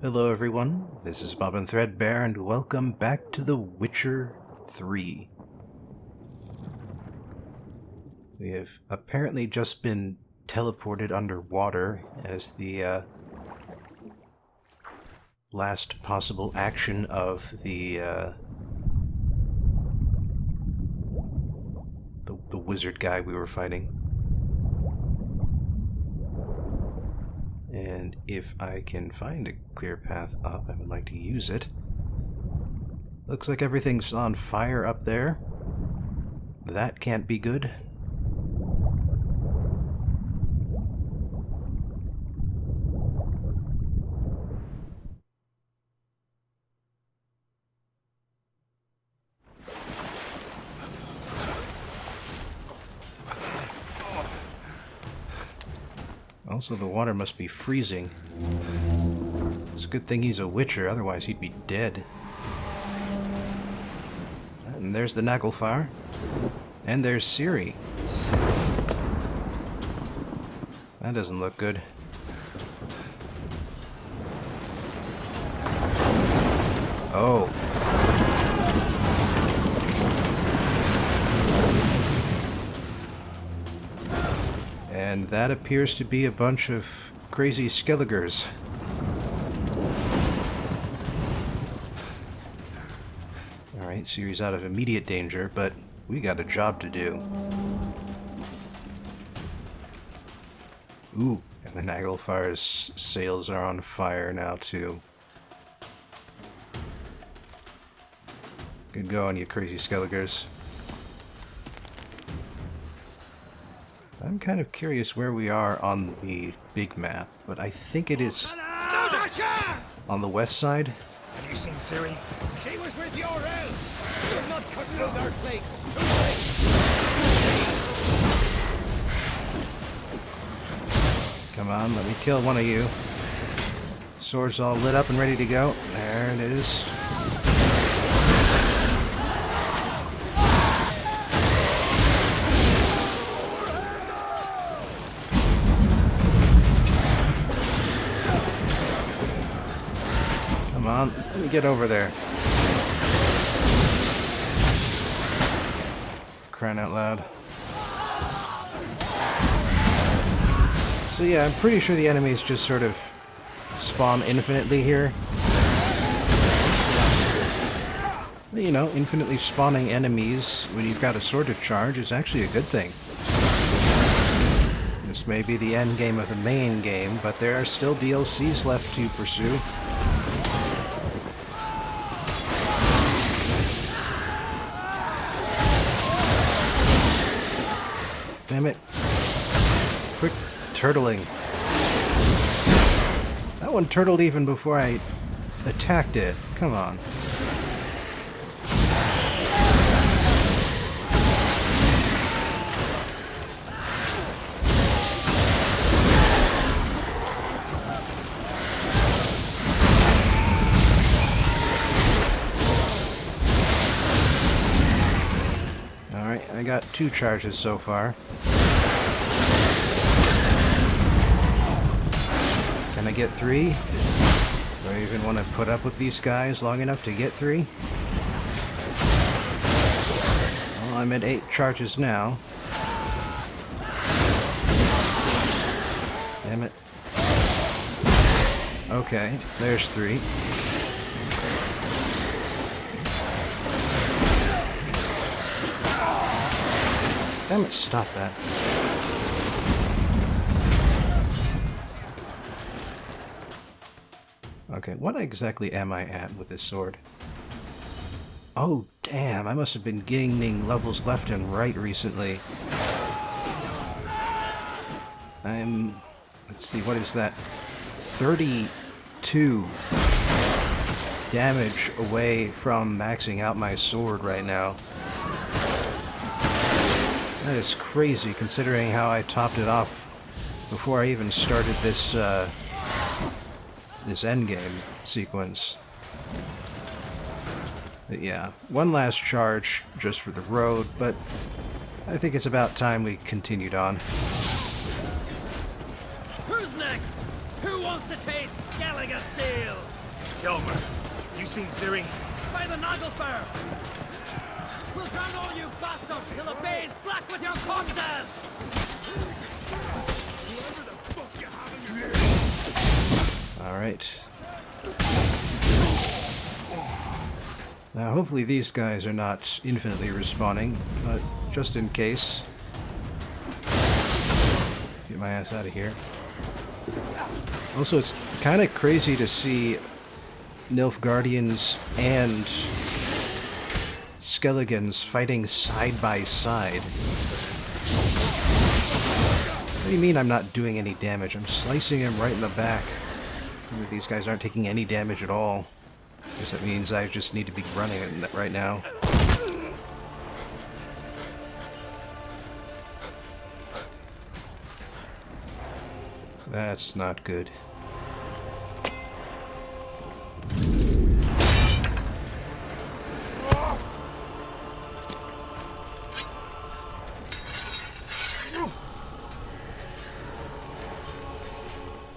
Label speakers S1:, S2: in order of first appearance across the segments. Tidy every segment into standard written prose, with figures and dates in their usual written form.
S1: Hello everyone, this is Bobbin Threadbare and welcome back to The Witcher 3. We have apparently just been teleported underwater as the last possible action of the wizard guy we were fighting. And if I can find a clear path up, I would like to use it. Looks like everything's on fire up there. That can't be good. Also, the water must be freezing. It's a good thing he's a witcher, otherwise he'd be dead. And there's the Naglfar. And there's Ciri. That doesn't look good. Oh. And that appears to be a bunch of crazy Skelligers. Alright, Ciri's out of immediate danger, but we got a job to do. Ooh, and the Naglfar's sails are on fire now too. Good going, you crazy Skelligers. I'm kind of curious where we are on the big map, but I think it is on the west side.
S2: Have you seen Ciri?
S3: She was with your elf! You're not cut through their plate! Too late!
S1: Come on, let me kill one of you. Sword's all lit up and ready to go. There it is. Come on, let me get over there. Crying out loud. So yeah, I'm pretty sure the enemies just sort of spawn infinitely here. You know, infinitely spawning enemies when you've got a sword to charge is actually a good thing. This may be the end game of the main game, but there are still DLCs left to pursue. Damn it. Quick turtling. That one turtled even before I attacked it. Come on. Alright, I got 2 charges so far. Can I get 3? Do I even want to put up with these guys long enough to get 3? Well, I'm at 8 charges now. Damn it. Okay, there's 3. Damn it, stop that. Okay, what exactly am I at with this sword? Oh, damn, I must have been gaining levels left and right recently. Let's see, what is that? 32 damage away from maxing out my sword right now. That is crazy, considering how I topped it off before I even started this, this endgame sequence. But yeah, one last charge just for the road, but I think it's about time we continued on.
S3: Who's next? Who wants to taste Skellige's seal?
S2: Hjalmar, you seen Ciri?
S3: By the Nagelfar! We'll drown all you bastards till the bay's black with your corpses!
S1: Alright. Now, hopefully these guys are not infinitely respawning, but just in case. Get my ass out of here. Also, it's kind of crazy to see Nilfgaardians and Skelligans fighting side by side. What do you mean I'm not doing any damage? I'm slicing him right in the back. These guys aren't taking any damage at all. I guess that means I just need to be running it right now. That's not good.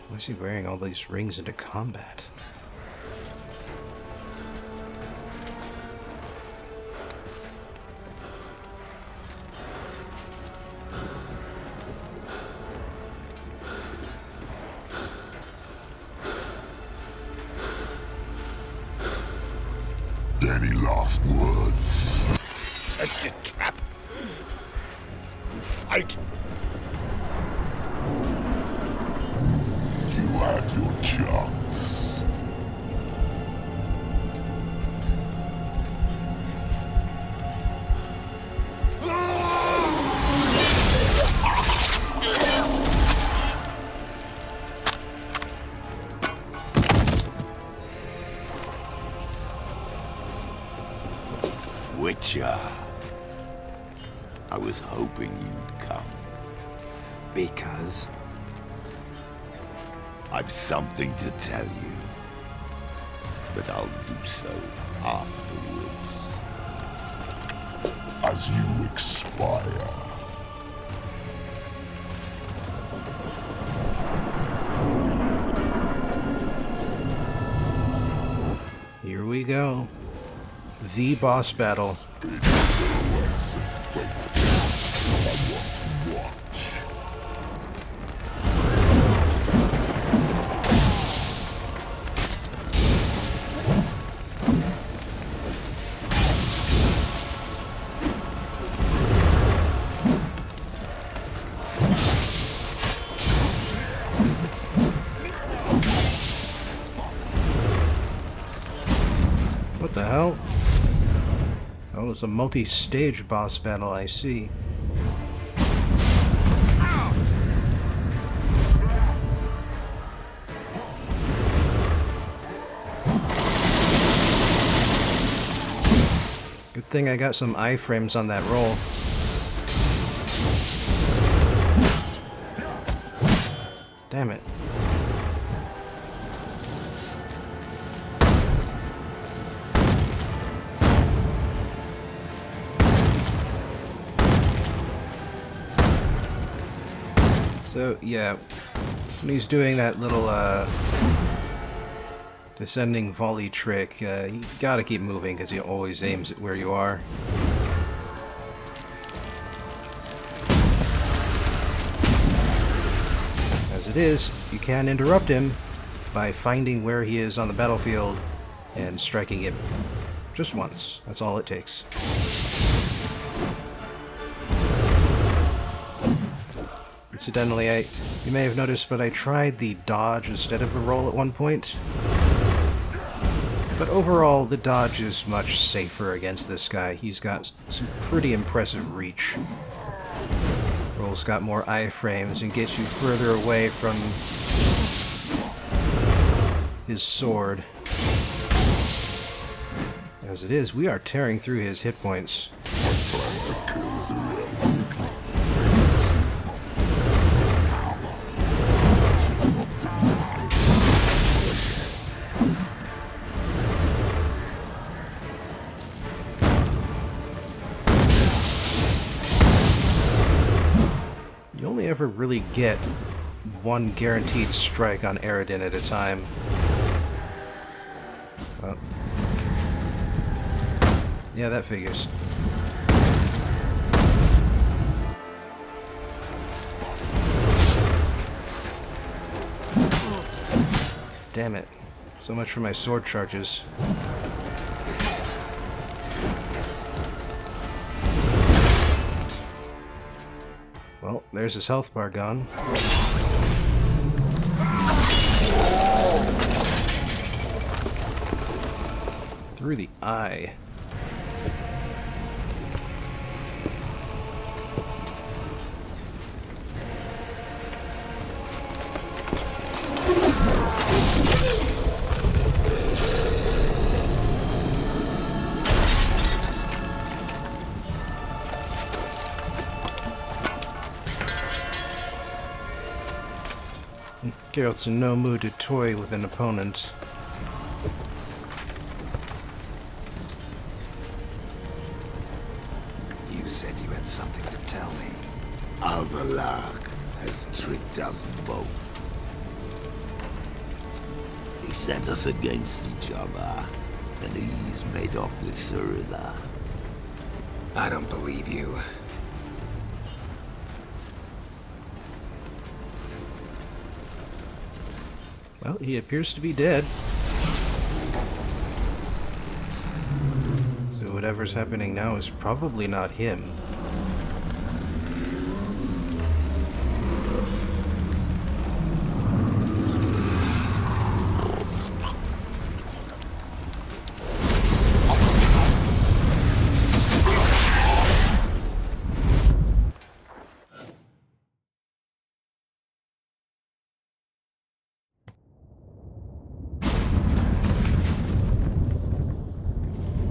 S1: Why is he wearing all these rings into combat?
S4: Any last words?
S3: Set the trap! Fight!
S4: You had your chance.
S5: Witcher. I was hoping you'd come.
S3: Because?
S5: I've something to tell you. But I'll do so afterwards.
S4: As you expire.
S1: Here we go. The boss battle. What the hell? Oh, it's a multi-stage boss battle, I see. Good thing I got some iframes on that roll. Damn it. So, yeah, when he's doing that little, descending volley trick, you gotta keep moving because he always aims at where you are. As it is, you can interrupt him by finding where he is on the battlefield and striking him just once. That's all it takes. Incidentally, you may have noticed, but I tried the dodge instead of the roll at one point. But overall, the dodge is much safer against this guy. He's got some pretty impressive reach. Roll's got more iframes and gets you further away from his sword. As it is, we are tearing through his hit points. Ever really get one guaranteed strike on Eredin at a time. Well, yeah, that figures. Damn it. So much for my sword charges. Well, there's his health bar gone. Through the eye. Geralt's in no mood to toy with an opponent.
S2: You said you had something to tell me.
S5: Avallac'h has tricked us both. He set us against each other, and he's made off with Cyrilla.
S2: I don't believe you.
S1: Well, he appears to be dead. So whatever's happening now is probably not him.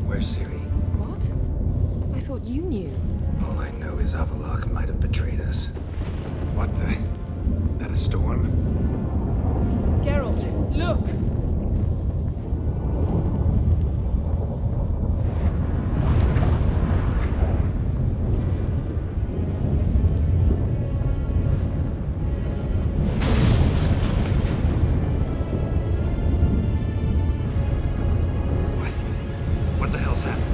S2: Where's Ciri?
S6: What? I thought you knew.
S2: All I know is Avallac'h might have betrayed us. What the? That a storm?
S6: Geralt, look!
S2: What the hell's happening?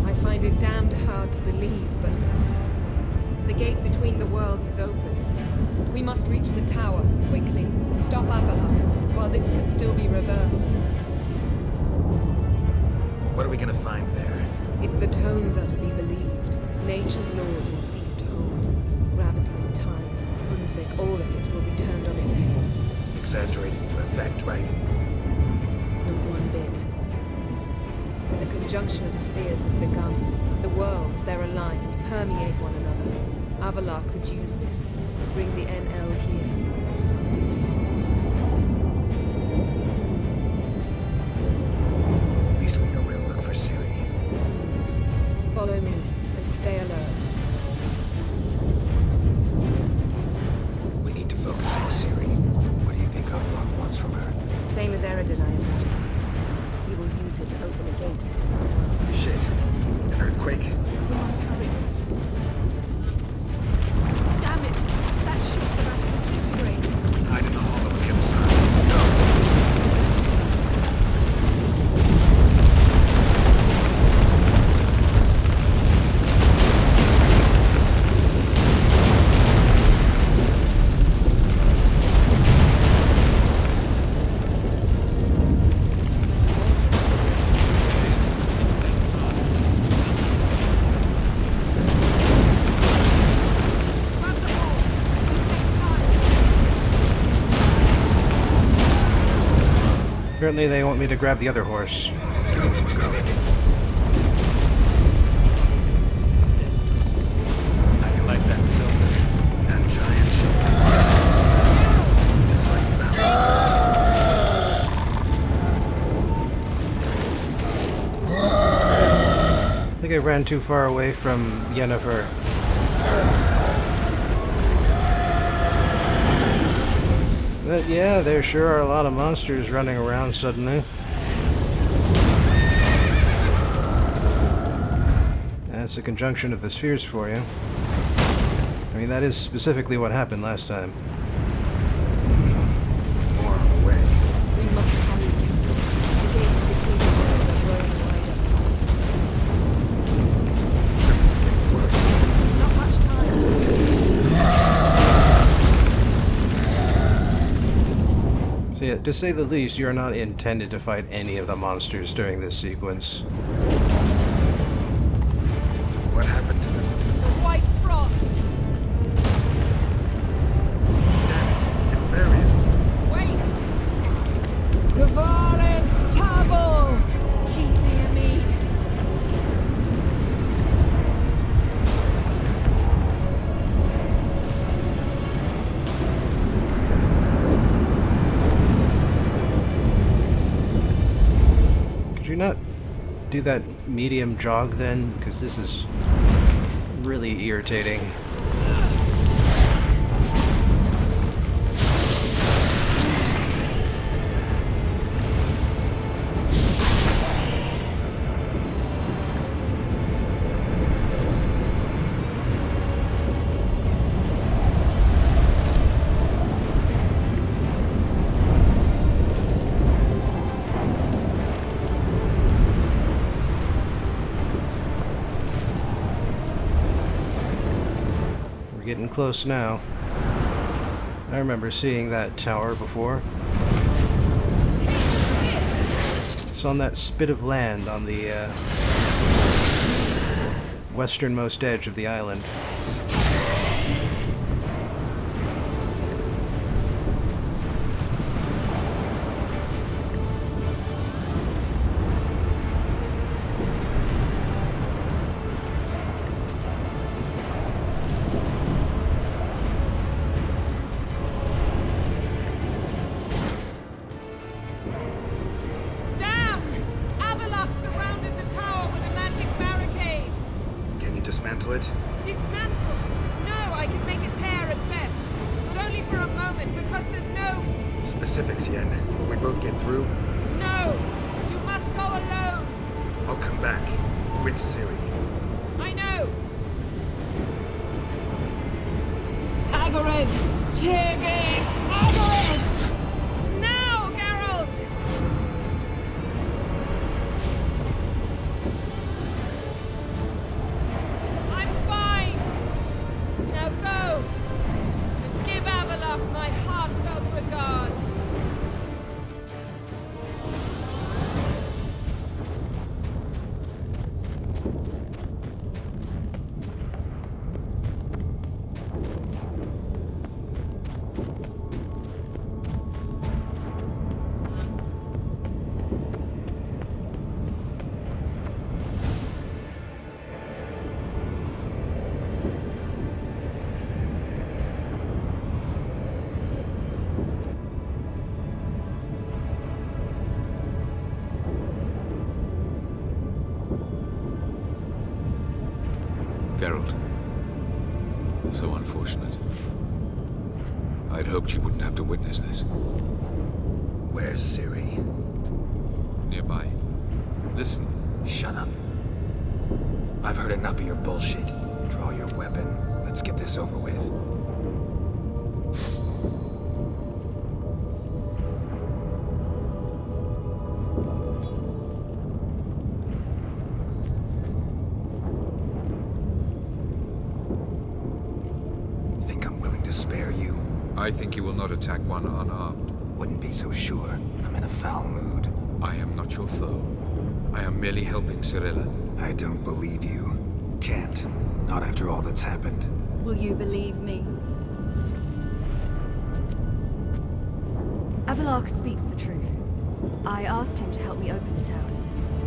S6: I find it damned hard to believe, but the gate between the worlds is open. We must reach the tower, quickly. Stop Avallac'h, while this can still be reversed.
S2: What are we gonna find there?
S6: If the tomes are to be believed, nature's laws will cease to hold. Gravity and time, Undvik, all of it will be turned on its head.
S2: Exaggerating for effect, right?
S6: Not one bit. The conjunction of spheres has begun. The worlds, they're aligned, permeate one another. Avallac'h could use this, bring the NL here, or something far worse.
S2: At least we know where to look for Ciri.
S6: Follow me, and stay alert.
S2: We need to focus on Ciri. What do you think Avallac'h wants from her?
S6: Same as Eredin, I imagine. He will use it to open a gate between the worlds.
S2: Shit. An earthquake?
S6: We must hurry. Damn it! That ship's about to disintegrate.
S2: Hide in the hollow on the other side. Go!
S6: Grab the horse! You save time!
S1: Apparently they want me to grab the other horse.
S2: Go, go. How you like that silver? That giant ship. Just like that.
S1: I think I ran too far away from Yennefer. But yeah, there sure are a lot of monsters running around suddenly. That's a conjunction of the spheres for you. I mean, that is specifically what happened last time.
S2: More on the way.
S6: We must hurry, Geralt. The gates between the
S1: So yeah, to say the least, you are not intended to fight any of the monsters during this sequence.
S2: What happened to them?
S6: The White Frost!
S2: Damn it! It'll bury us.
S6: Wait! Gavaris Tabel! Keep near me.
S1: Could you not do that medium jog then? Because this is really irritating. We're getting close now. I remember seeing that tower before. It's on that spit of land on the westernmost edge of the island.
S6: Damn! Avalok surrounded the tower with a magic barricade.
S2: Can you dismantle it?
S6: Dismantle? No, I can make a tear at best. But only for a moment, because there's no...
S2: Specifics, Yen. Will we both get through?
S6: No! You must go alone!
S2: I'll come back. With Ciri.
S6: I know! Agarid! Tiggy! Agarid! Now, Geralt! I'm fine! Now go! And give Avalok my heartfelt regards!
S7: Geralt. So unfortunate. I'd hoped you wouldn't have to witness this.
S2: Where's Ciri?
S7: Nearby. Listen.
S2: Shut up. I've heard enough of your bullshit. Draw your weapon. Let's get this over with. Think I'm willing to spare you?
S7: I think you will not attack one unarmed.
S2: Wouldn't be so sure. I'm in a foul mood.
S7: I am not your foe. I am merely helping Cirilla.
S2: I don't believe you. Can't. Not after all that's happened.
S8: Will you believe me? Avalok speaks the truth. I asked him to help me open the tower,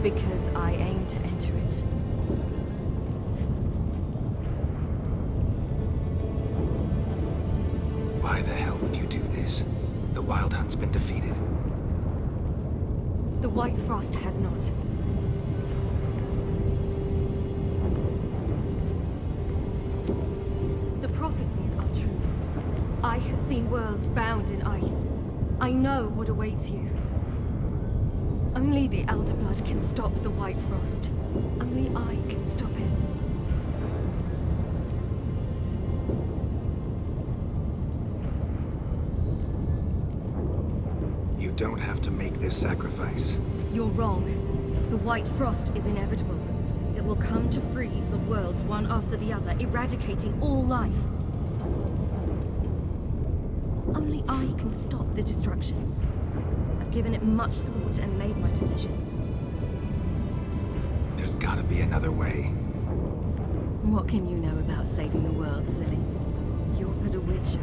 S8: because I aim to enter it.
S2: Why the hell would you do this? The Wild Hunt's been defeated.
S8: The White Frost has not. The prophecies are true. I have seen worlds bound in ice. I know what awaits you. Only the Elder Blood can stop the White Frost. Only I can stop it.
S2: You don't have to make this sacrifice.
S8: You're wrong. The White Frost is inevitable. It will come to freeze the worlds one after the other, eradicating all life. Only I can stop the destruction. I've given it much thought and made my decision.
S2: There's gotta be another way.
S8: What can you know about saving the world, silly? You're but a witcher.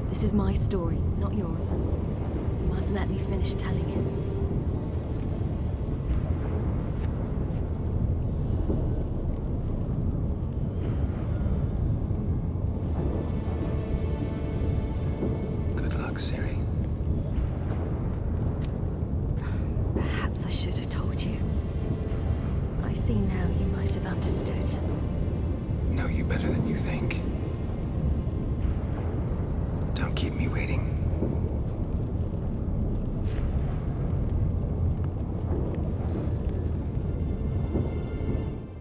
S8: This is my story, not yours. You must let me finish telling it.
S2: Good luck, Ciri.
S8: Perhaps I should have told you. I see now you might have understood.
S2: Know you better than you think. Don't keep me waiting.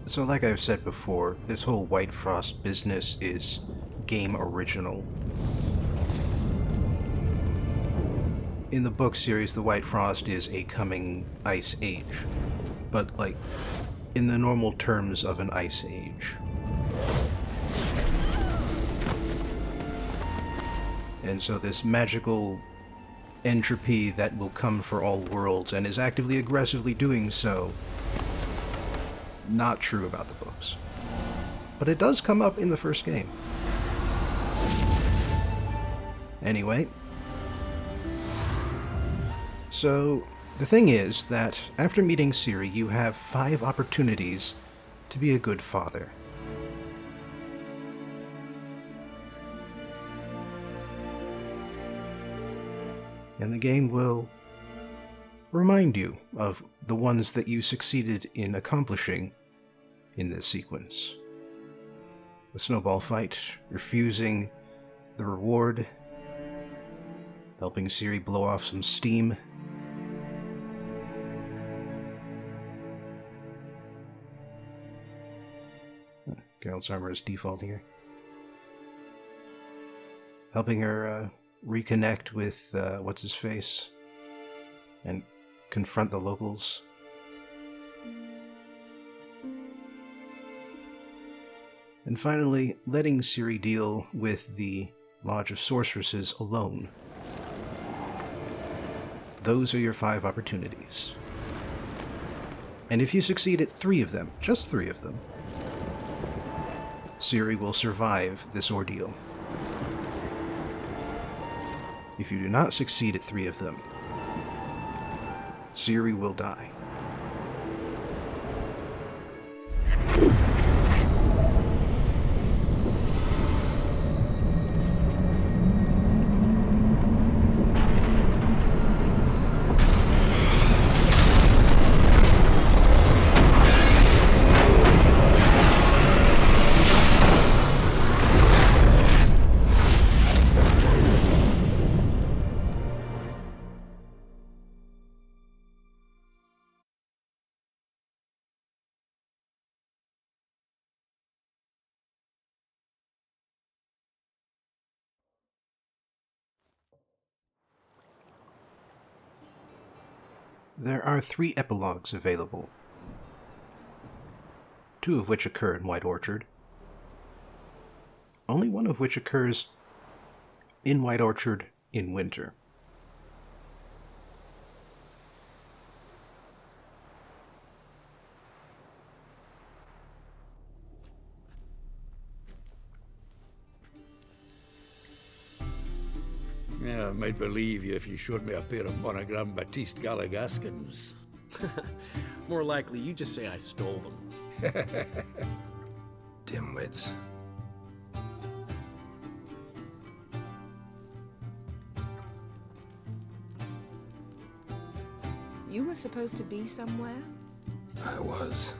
S1: So like I've said before, this whole White Frost business is game original. In the book series, the White Frost is a coming ice age, but like in the normal terms of an ice age. And so this magical entropy that will come for all worlds and is actively aggressively doing so, not true about the books. But it does come up in the first game. Anyway, so the thing is that after meeting Ciri, you have 5 opportunities to be a good father. And the game will remind you of the ones that you succeeded in accomplishing in this sequence. The snowball fight, refusing the reward, helping Ciri blow off some steam. Geralt's armor is default here. Helping her reconnect with what's-his-face and confront the locals. And finally, letting Ciri deal with the Lodge of Sorceresses alone. Those are your 5 opportunities. And if you succeed at 3 of them, just 3 of them, Ciri will survive this ordeal. If you do not succeed at 3 of them, Ciri will die. There are 3 epilogues available, 2 of which occur in White Orchard, only one of which occurs in White Orchard in winter.
S9: Yeah, I might believe you if you showed me a pair of monogram Batiste Galligaskins.
S10: More likely, you just say I stole them.
S2: Dimwits.
S6: You were supposed to be somewhere?
S2: I was.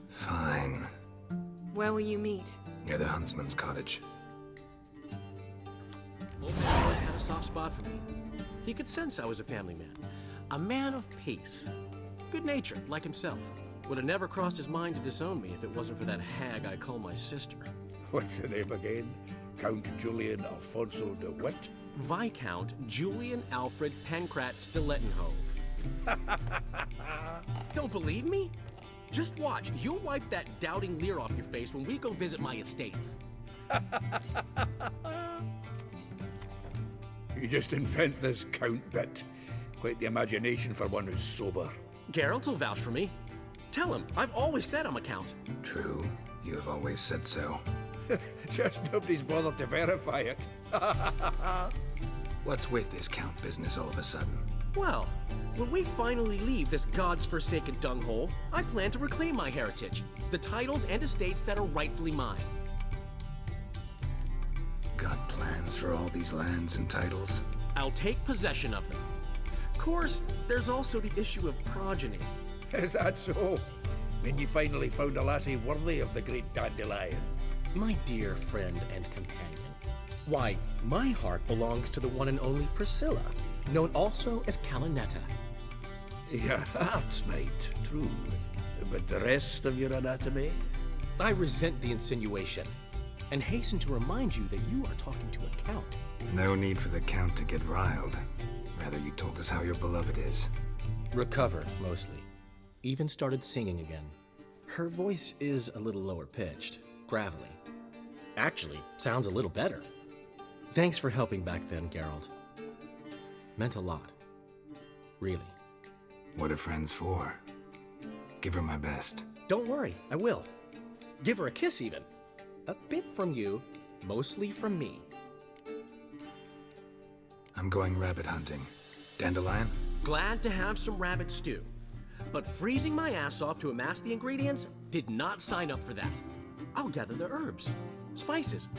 S2: Fine.
S6: Where will you meet?
S2: Near the huntsman's cottage.
S10: Old man always had a soft spot for me. He could sense I was a family man. A man of peace. Good-natured, like himself. Would have never crossed his mind to disown me if it wasn't for that hag I call my sister.
S9: What's the name again? Count Julian Alfonso de Witt?
S10: Viscount Julian Alfred Pancrat Stilettenhove. Don't believe me? Just watch. You'll wipe that doubting leer off your face when we go visit my estates.
S9: You just invent this count bit. Quite the imagination for one who's sober.
S10: Geralt will vouch for me. Tell him, I've always said I'm a count.
S2: True. You have always said so.
S9: Just nobody's bothered to verify it.
S2: What's with this count business all of a sudden?
S10: Well, when we finally leave this God's forsaken dunghole, I plan to reclaim my heritage, the titles and estates that are rightfully mine.
S2: Got plans for all these lands and titles?
S10: I'll take possession of them. Of course, there's also the issue of progeny.
S9: Is that so? Mean you finally found a lassie worthy of the great dandelion?
S10: My dear friend and companion. Why, my heart belongs to the one and only Priscilla, known also as Calinetta.
S9: Your heart, mate, true. But the rest of your anatomy?
S10: I resent the insinuation, and hasten to remind you that you are talking to a count.
S2: No need for the count to get riled. Rather, you told us how your beloved is.
S10: Recovered, mostly. Even started singing again. Her voice is a little lower pitched, gravelly. Actually, sounds a little better. Thanks for helping back then, Geralt. Meant a lot. Really.
S2: What are friends for? Give her my best.
S10: Don't worry, I will. Give her a kiss, even. A bit from you, mostly from me.
S2: I'm going rabbit hunting. Dandelion?
S10: Glad to have some rabbit stew. But freezing my ass off to amass the ingredients did not sign up for that. I'll gather the herbs, spices.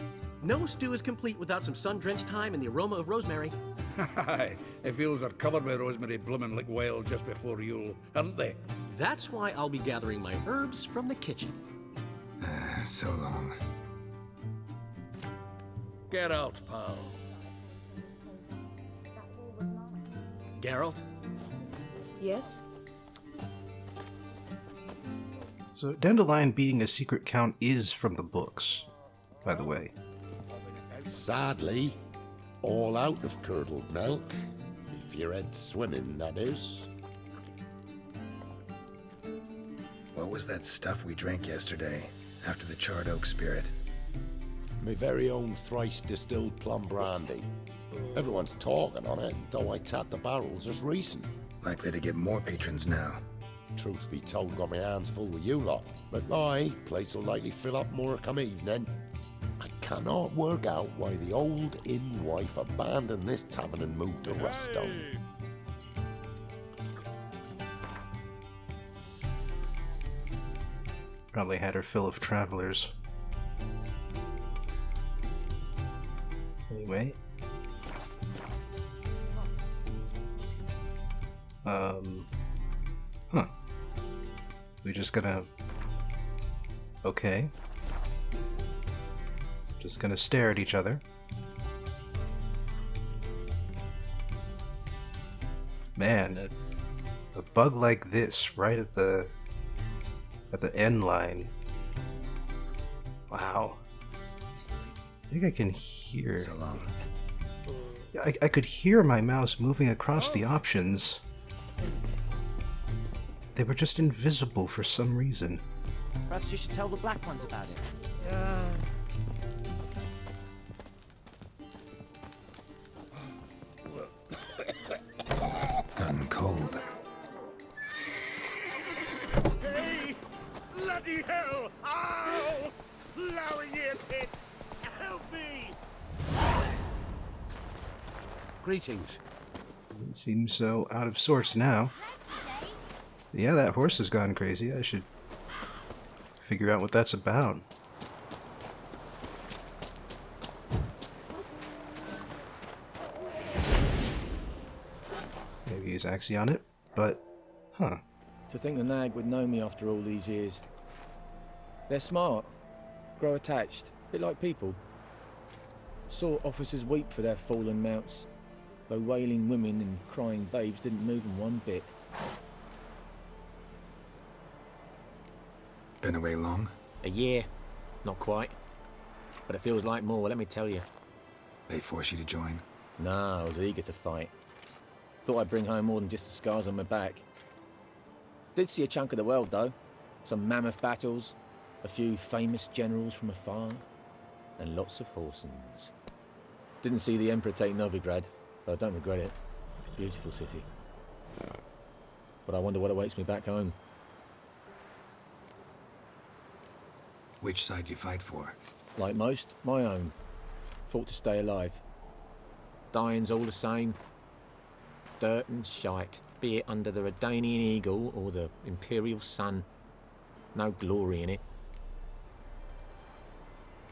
S10: No stew is complete without some sun-drenched thyme and the aroma of rosemary.
S9: Aye, the fields are covered with rosemary blooming like wild just before Yule, aren't they?
S10: That's why I'll be gathering my herbs from the kitchen.
S2: So long.
S9: Get out, pal.
S10: Geralt?
S6: Yes?
S1: So, Dandelion being a secret count is from the books, by the way.
S5: Sadly, all out of curdled milk. If you're head swimming, that is.
S2: What was that stuff we drank yesterday, after the charred oak spirit?
S5: My very own thrice distilled plum brandy. Everyone's talking on it, though I tapped the barrels just recent.
S2: Likely to get more patrons now.
S5: Truth be told, got my hands full with you lot. But aye, place will likely fill up more come evening. I cannot work out why the old inn wife abandoned this tavern and moved to Ruststone.
S1: Probably had her fill of travelers. Anyway. Huh. We just gonna... Okay. Just gonna stare at each other. Man, a bug like this right at the end line. Wow. I think I can hear...
S2: So long.
S1: I could hear my mouse moving across the options. They were just invisible for some reason.
S3: Perhaps you should tell the black ones about it.
S2: Gotten cold.
S9: Hey! Bloody hell! Ow! Plowing ear pits! Help me! Greetings.
S1: It seems so out of sorts now. Yeah, that horse has gone crazy. I should figure out what that's about. Maybe he's actually on it, but... Huh.
S11: To think the nag would know me after all these years. They're smart, grow attached, a bit like people. Saw officers weep for their fallen mounts, though wailing women and crying babes didn't move them one bit.
S2: Been away long?
S10: A year. Not quite. But it feels like more, let me tell you.
S2: They force you to join?
S11: Nah, I was eager to fight. Thought I'd bring home more than just the scars on my back. Did see a chunk of the world, though. Some mammoth battles, a few famous generals from afar, and lots of horsens. Didn't see the Emperor take Novigrad, but I don't regret it. Beautiful city. But I wonder what awaits me back home.
S2: Which side you fight for?
S11: Like most, my own. Fought to stay alive. Dying's all the same. Dirt and shite, be it under the Redanian Eagle or the Imperial Sun. No glory in it.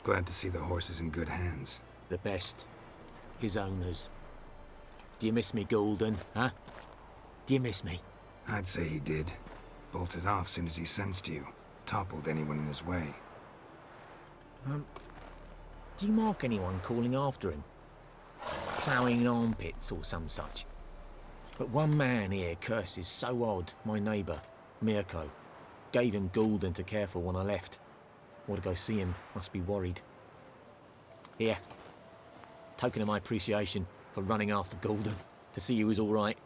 S2: Glad to see the horse is in good hands.
S11: The best. His owners. Do you miss me, Gulden, huh? Do you miss me?
S2: I'd say he did. Bolted off soon as he sensed you. Toppled anyone in his way.
S11: Do you mark anyone calling after him? Ploughing armpits or some such? But one man here curses so odd, my neighbour, Mirko. Gave him Gulden to care for when I left. Want to go see him, must be worried. Here. Token of my appreciation for running after Gulden, to see he was all right.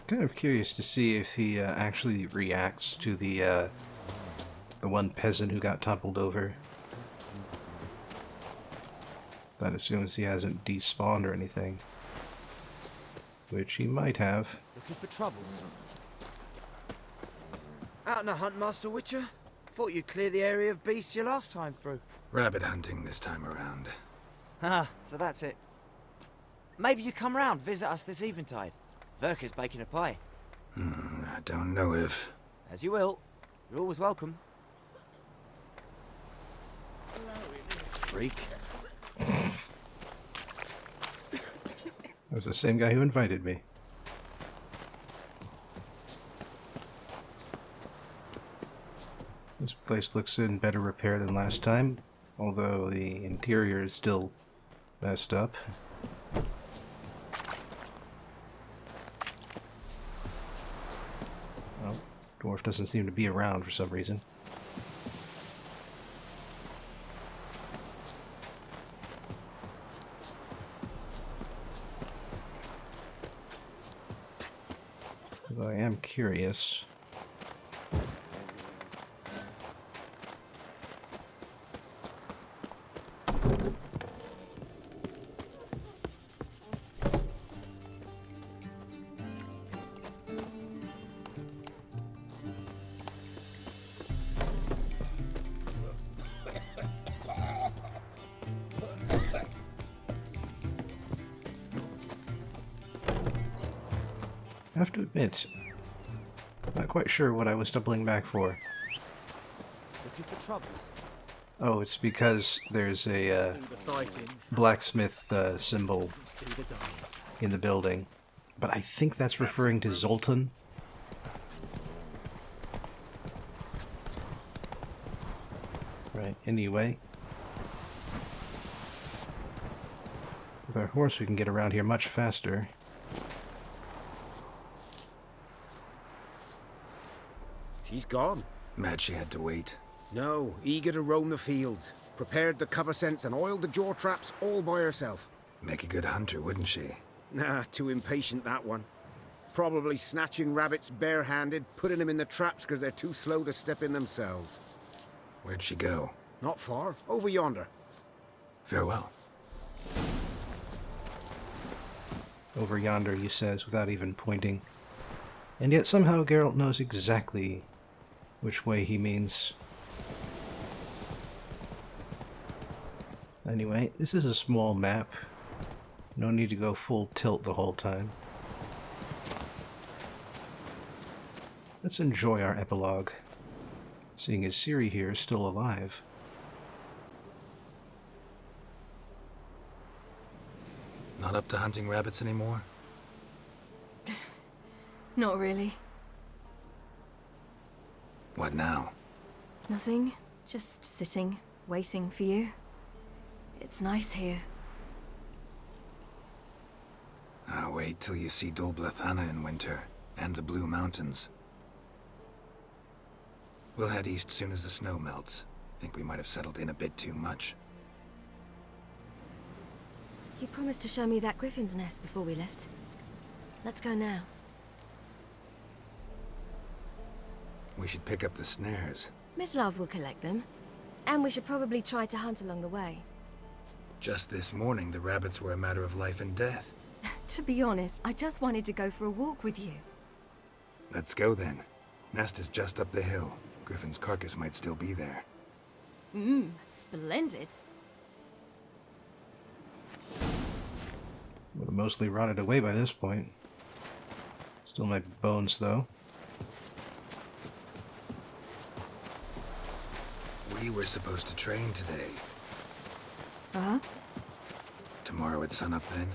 S1: Kind of curious to see if he actually reacts to the one peasant who got toppled over. That assumes he hasn't despawned or anything. Which he might have.
S3: Looking for trouble? Out on a hunt, Master Witcher? Thought you'd clear the area of beasts your last time through.
S2: Rabbit hunting this time around.
S3: Ah, so that's it. Maybe you come round, visit us this eventide. Verka's baking a pie.
S2: I don't know if...
S3: As you will. You're always welcome.
S1: Freak. That was the same guy who invited me. This place looks in better repair than last time, although the interior is still messed up. Well, dwarf doesn't seem to be around for some reason. Although I am curious. I have to admit, not quite sure what I was doubling back for.
S3: Looking for trouble?
S1: Oh, it's because there's a blacksmith symbol in the building. But I think that's referring to Zoltan. Right, anyway. With our horse we can get around here much faster.
S12: She's gone.
S2: Mad she had to wait.
S12: No, eager to roam the fields. Prepared the cover scents and oiled the jaw traps all by herself.
S2: Make a good hunter, wouldn't she?
S12: Nah, too impatient, that one. Probably snatching rabbits barehanded, putting them in the traps because they're too slow to step in themselves.
S2: Where'd she go?
S12: Not far. Over yonder.
S2: Farewell.
S1: Over yonder, he says, without even pointing. And yet somehow Geralt knows exactly which way he means. Anyway, this is a small map. No need to go full tilt the whole time. Let's enjoy our epilogue, seeing as Ciri here is still alive.
S2: Not up to hunting rabbits anymore?
S8: Not really.
S2: What now?
S8: Nothing. Just sitting, waiting for you. It's nice here.
S2: I'll wait till you see Dol Blathanna in winter, and the Blue Mountains. We'll head east soon as the snow melts. Think we might have settled in a bit too much.
S8: You promised to show me that griffin's nest before we left. Let's go now.
S2: We should pick up the snares.
S8: Miss Love will collect them. And we should probably try to hunt along the way.
S2: Just this morning, the rabbits were a matter of life and death.
S8: To be honest, I just wanted to go for a walk with you.
S2: Let's go then. Nest is just up the hill. Griffin's carcass might still be there.
S8: Splendid.
S1: Would have mostly rotted away by this point. Still my bones, though.
S2: We were supposed to train today.
S8: Uh-huh.
S2: Tomorrow at sunup then?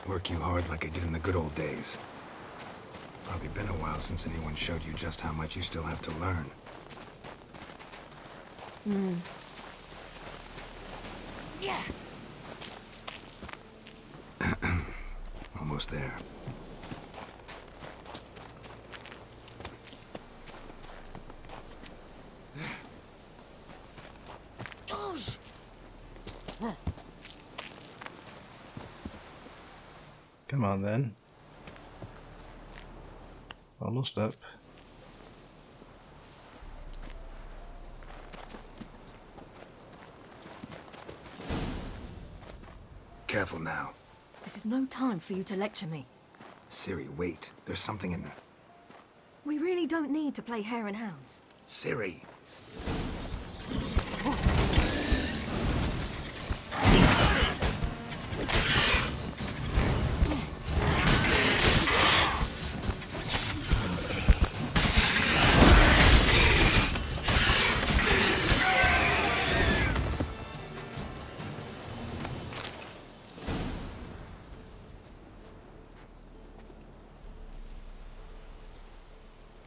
S2: Work you hard like I did in the good old days. Probably been a while since anyone showed you just how much you still have to learn.
S8: Yeah.
S2: Almost there.
S1: Come on, then. Almost up.
S2: Careful now.
S8: This is no time for you to lecture me.
S2: Ciri, wait. There's something in there.
S8: We really don't need to play hare and hounds.
S2: Ciri!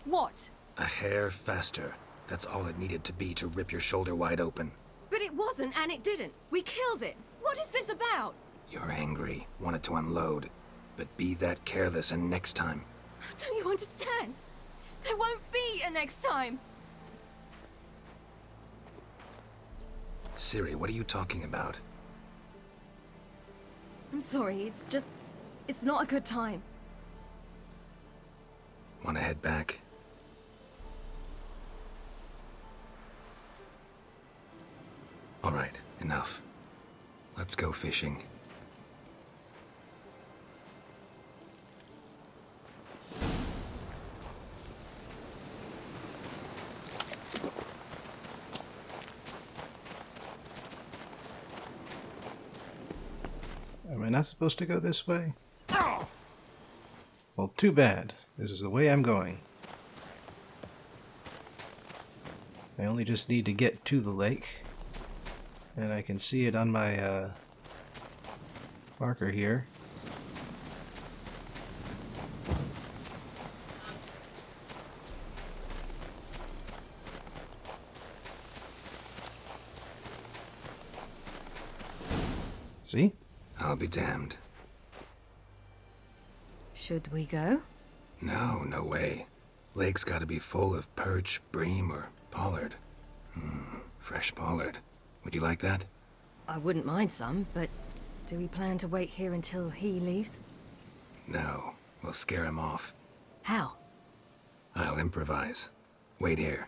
S8: What?
S2: A hair faster. That's all it needed to be to rip your shoulder wide open.
S8: But it wasn't, and it didn't. We killed it. What is this about?
S2: You're angry, wanted to unload. But be that careless and next time.
S8: Don't you understand? There won't be a next time.
S2: Ciri, what are you talking about?
S8: I'm sorry, it's not a good time.
S2: Want to head back? All right, enough. Let's go fishing.
S1: Am I not supposed to go this way? Well, too bad. This is the way I'm going. I only just need to get to the lake. And I can see it on my marker here. See?
S2: I'll be damned.
S8: Should we go?
S2: No, no way. Lake's gotta be full of perch, bream, or pollard. Fresh pollard. Would you like that?
S8: I wouldn't mind some, but do we plan to wait here until he leaves?
S2: No, we'll scare him off.
S8: How?
S2: I'll improvise. Wait here.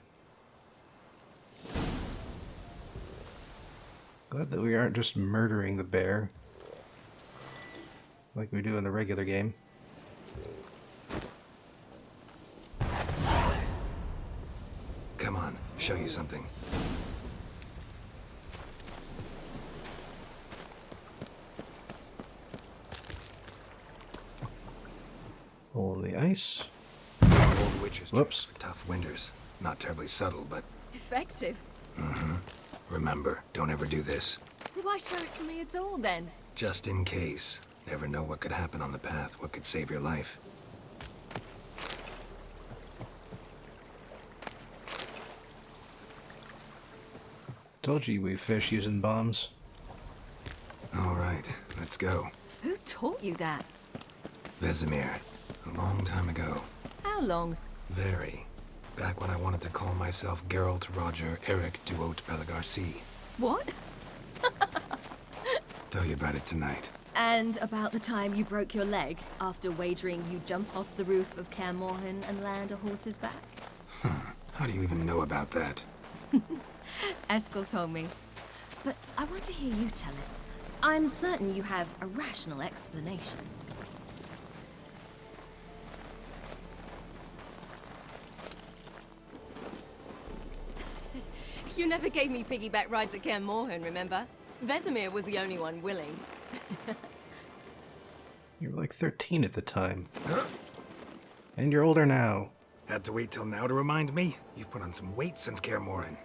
S1: Glad that we aren't just murdering the bear like we do in the regular game.
S2: Come on, show you something.
S1: Hole in the ice.
S2: Old witch's
S1: Whoops.
S2: trick for tough winters. Not terribly subtle, but...
S8: Effective.
S2: Remember, don't ever do this.
S8: Why show it to me at all, then?
S2: Just in case. Never know what could happen on the path, what could save your life.
S1: Told you we fish using bombs.
S2: All right, let's go.
S8: Who taught you that?
S2: Vesemir. A long time ago.
S8: How long?
S2: Very. Back when I wanted to call myself Geralt Roger Eric Duot Belagarcy.
S8: What?
S2: Tell you about it tonight.
S8: And about the time you broke your leg after wagering you'd jump off the roof of Kaer Morhen and land a horse's back?
S2: How do you even know about that?
S8: Eskel told me. But I want to hear you tell it. I'm certain you have a rational explanation. You never gave me piggyback rides at Kaer Morhen, remember? Vesemir was the only one willing.
S1: You were like 13 at the time. And you're older now.
S2: Had to wait till now to remind me? You've put on some weight since Kaer Morhen.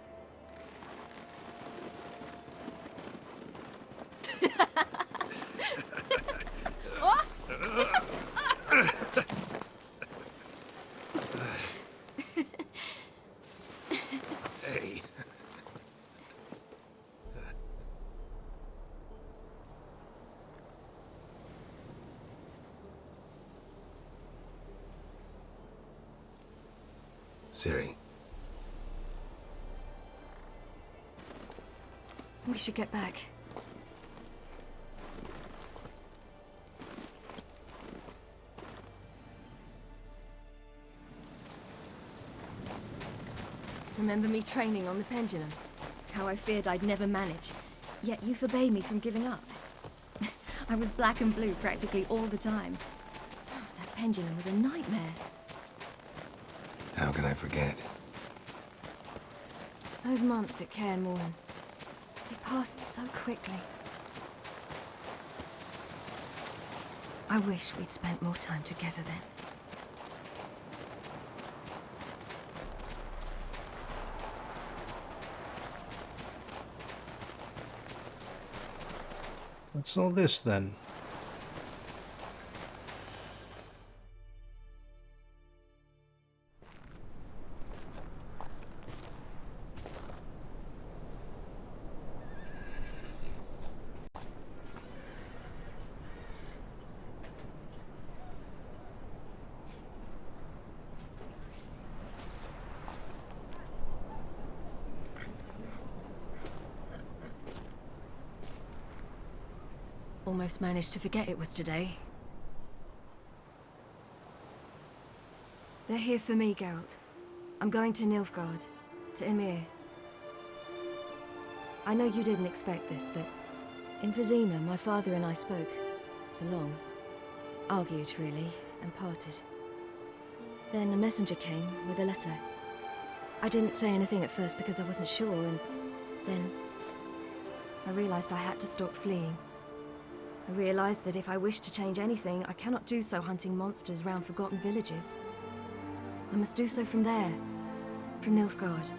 S2: Hey. Ciri.
S8: We should get back. Remember me training on the pendulum? How I feared I'd never manage. Yet you forbade me from giving up. I was black and blue practically all the time. That pendulum was a nightmare.
S2: How can I forget?
S8: Those months at Kaer Morhen, they passed so quickly. I wish we'd spent more time together then.
S1: What's all this then?
S8: Almost managed to forget it was today. They're here for me, Geralt. I'm going to Nilfgaard, to Emir. I know you didn't expect this, but in Vizima, my father and I spoke. For long. Argued, really, and parted. Then a messenger came with a letter. I didn't say anything at first because I wasn't sure, and then I realized I had to stop fleeing. I realized that if I wish to change anything, I cannot do so hunting monsters round forgotten villages. I must do so from there, from Nilfgaard.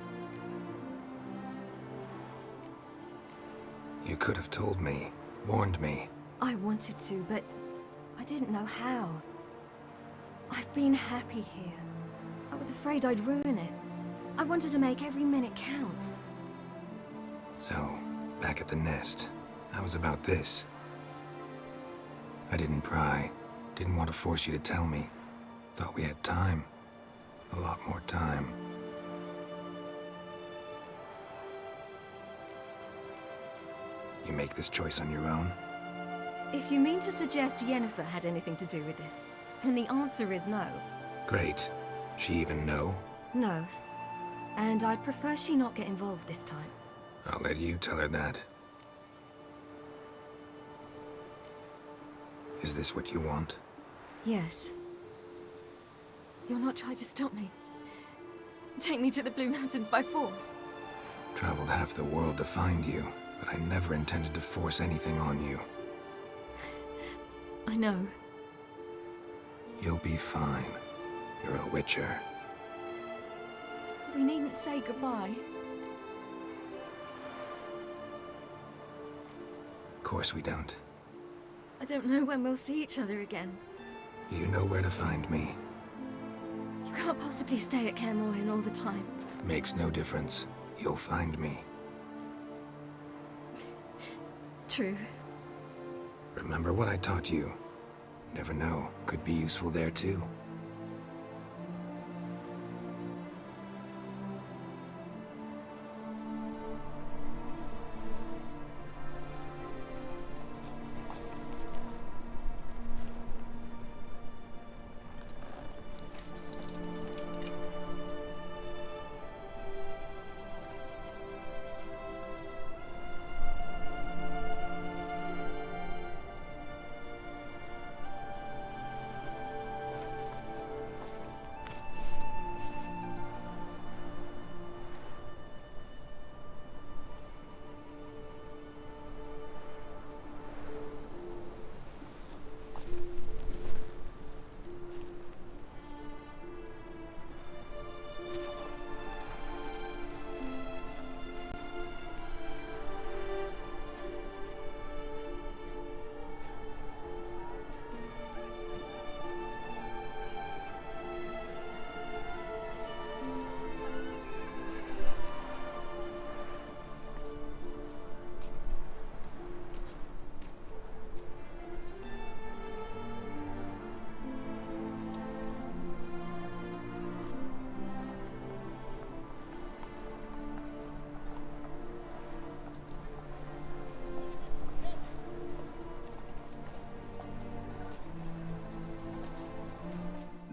S2: You could have told me, warned me.
S8: I wanted to, but I didn't know how. I've been happy here. I was afraid I'd ruin it. I wanted to make every minute count.
S2: So, back at the nest, how was about this? I didn't pry. Didn't want to force you to tell me. Thought we had time. A lot more time. You make this choice on your own?
S8: If you mean to suggest Yennefer had anything to do with this, then the answer is no.
S2: Great. She even know?
S8: No. And I'd prefer she not get involved this time.
S2: I'll let you tell her that. Is this what you want?
S8: Yes. You'll not try to stop me. Take me to the Blue Mountains by force.
S2: Traveled half the world to find you, but I never intended to force anything on you.
S8: I know.
S2: You'll be fine. You're a Witcher.
S8: We needn't say goodbye.
S2: Of course we don't.
S8: I don't know when we'll see each other again.
S2: You know where to find me.
S8: You can't possibly stay at Kaer Morhen all the time.
S2: Makes no difference. You'll find me.
S8: True.
S2: Remember what I taught you. Never know, could be useful there too.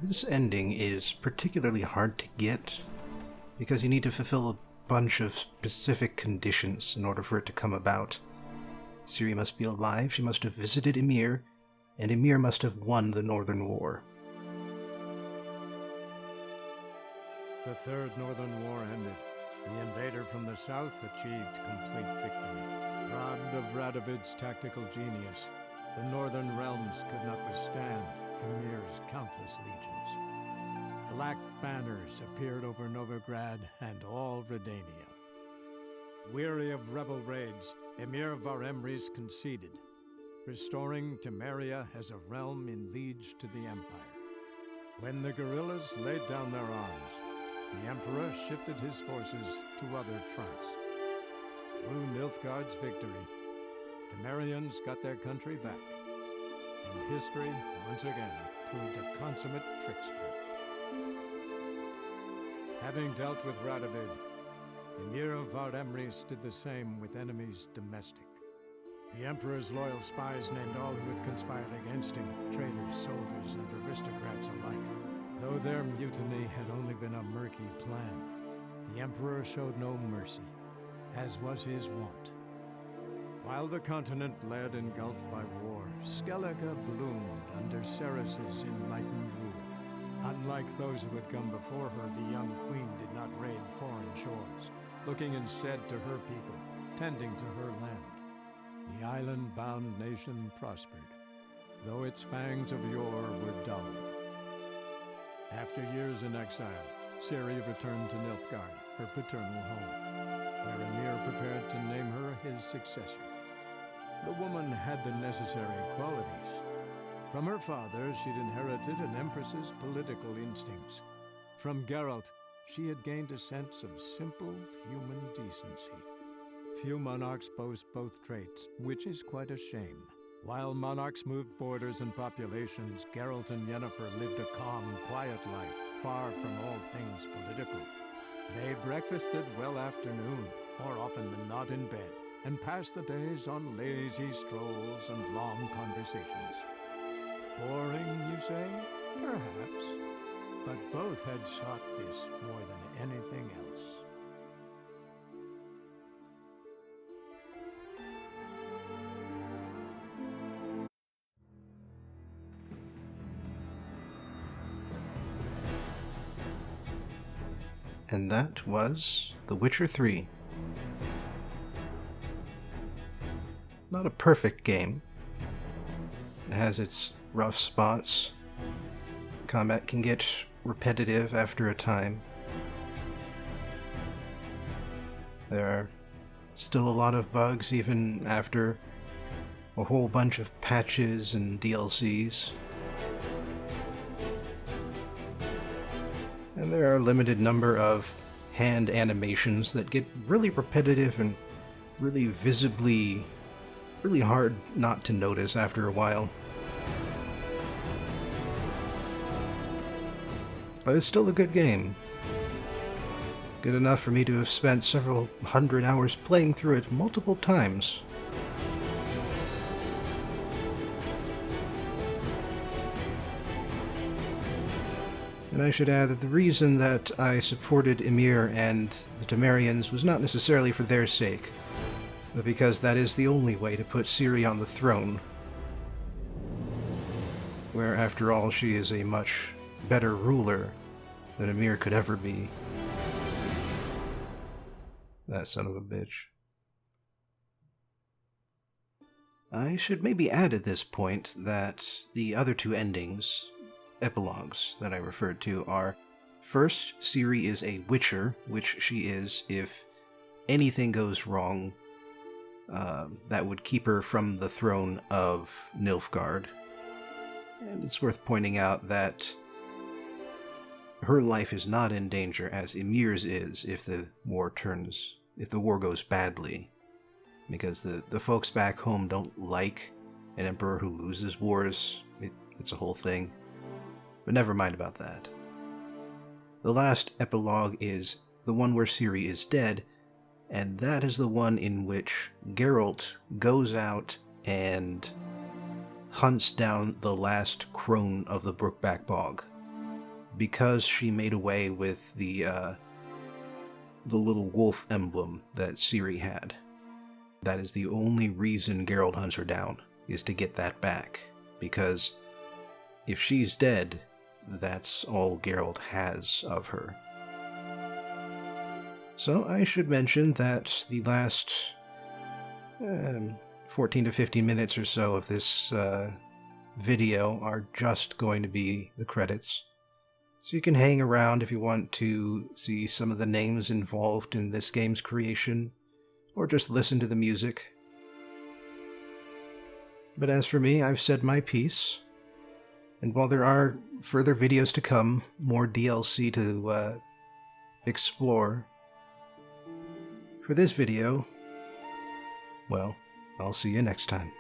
S1: this ending is particularly hard to get because you need to fulfill a bunch of specific conditions in order for it to come about. Ciri must be alive, she must have visited Ymir, and Ymir must have won the Northern War.
S13: The Third Northern War ended. The invader from the south achieved complete victory. Robbed of Radovid's tactical genius, the northern realms could not withstand Ymir's countless legions. Black banners appeared over Novigrad and all Redania. Weary of rebel raids, Ymir Varemres conceded, restoring Temeria as a realm in liege to the Empire. When the guerrillas laid down their arms, the Emperor shifted his forces to other fronts. Through Nilfgaard's victory, Temerians got their country back, and history once again proved a consummate trickster. Having dealt with Radovid, Ymir of Varemres did the same with enemies domestic. The Emperor's loyal spies named all who had conspired against him, traitors, soldiers, and aristocrats alike. Though their mutiny had only been a murky plan, the Emperor showed no mercy, as was his wont. While the continent bled engulfed by war, Skellige bloomed under Ceres's enlightened rule. Unlike those who had come before her, the young queen did not raid foreign shores, looking instead to her people, tending to her land. The island-bound nation prospered, though its fangs of yore were dulled. After years in exile, Ciri returned to Nilfgaard, her paternal home, where Ymir prepared to name her his successor. The woman had the necessary qualities. From her father, she'd inherited an empress's political instincts. From Geralt, she had gained a sense of simple human decency. Few monarchs boast both traits, which is quite a shame. While monarchs moved borders and populations, Geralt and Yennefer lived a calm, quiet life, far from all things political. They breakfasted well after noon, more often than not in bed, and passed the days on lazy strolls and long conversations. Boring, you say? Perhaps. But both had sought this more than anything else.
S1: And that was The Witcher 3. Not a perfect game. It has its rough spots. Combat can get repetitive after a time. There are still a lot of bugs even after a whole bunch of patches and DLCs. And there are a limited number of hand animations that get really repetitive and really visibly, really hard not to notice after a while. But it's still a good game. Good enough for me to have spent several hundred hours playing through it multiple times. And I should add that the reason that I supported Ymir and the Temerians was not necessarily for their sake, but because that is the only way to put Ciri on the throne, where after all she is a much better ruler than Ymir could ever be. That son of a bitch. I should maybe add at this point that the other two endings, epilogues that I referred to, are first, Ciri is a witcher, which she is if anything goes wrong that would keep her from the throne of Nilfgaard. And it's worth pointing out that her life is not in danger as Ymir's is if the war goes badly. Because the folks back home don't like an emperor who loses wars. It's a whole thing. But never mind about that. The last epilogue is the one where Ciri is dead, and that is the one in which Geralt goes out and hunts down the last crone of the Brookback Bog. because she made away with the little wolf emblem that Ciri had. That is the only reason Geralt hunts her down, is to get that back. Because if she's dead, that's all Geralt has of her. So I should mention that the last 14 to 15 minutes or so of this video are just going to be the credits. So you can hang around if you want to see some of the names involved in this game's creation, or just listen to the music. But as for me, I've said my piece. And while there are further videos to come, more DLC to explore, for this video, well, I'll see you next time.